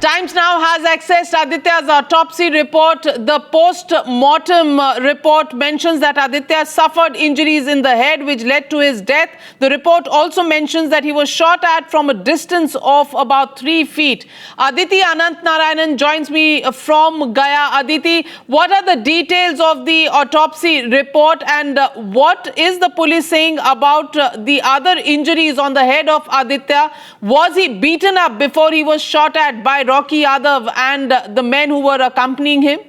Times now has accessed Aditya's autopsy report. The post-mortem report mentions that Aditya suffered injuries in the head which led to his death. The report also mentions that he was shot at from a distance of about 3 feet. Aditi Anantnarayanan joins me from Gaya. Aditi, what are the details of the autopsy report and what is the police saying about the other injuries on the head of Aditya? Was he beaten up before he was shot at by Rocky Yadav and the men who were accompanying him?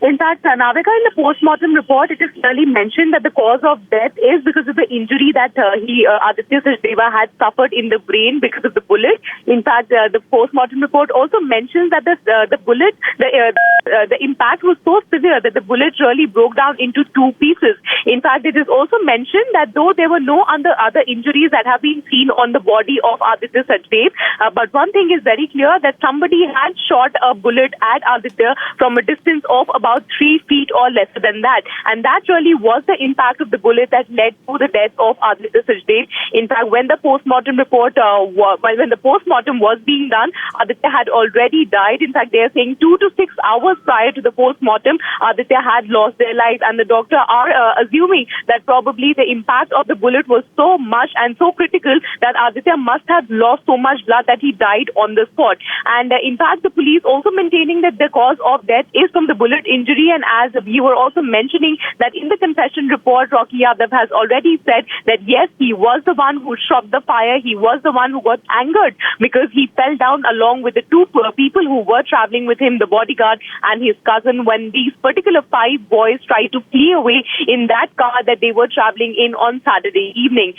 In fact, Navika, in the post-mortem report, it is clearly mentioned that the cause of death is because of the injury that Aditya Sachdeva had suffered in the brain because of the bullet. In fact, the post-mortem report also mentions that the bullet, the impact was so severe that the bullet really broke down into 2 pieces. In fact, it is also mentioned that though there were no other injuries that have been seen on the body of Aditya Sachdeva, but one thing is very clear that somebody had shot a bullet at Aditya from a distance of about 3 feet or lesser than that. And that really was the impact of the bullet that led to the death of Aditya Sachdeva. In fact, when the post-mortem report, when the post-mortem was being done, Aditya had already died. In fact, they are saying 2 to 6 hours prior to the post-mortem, Aditya had lost their life. And the doctor are assuming that probably the impact of the bullet was so much and so critical that Aditya must have lost so much blood that he died on the spot. And in fact, the police also maintaining that the cause of death is from the bullet injury. And as we were also mentioning that in the confession report, Rocky Yadav has already said that yes, he was the one who shot the fire. He was the one who got angered because he fell down along with the 2 people who were traveling with him, the bodyguard and his cousin, when these particular 5 boys tried to flee away in that car that they were traveling in on Saturday evening.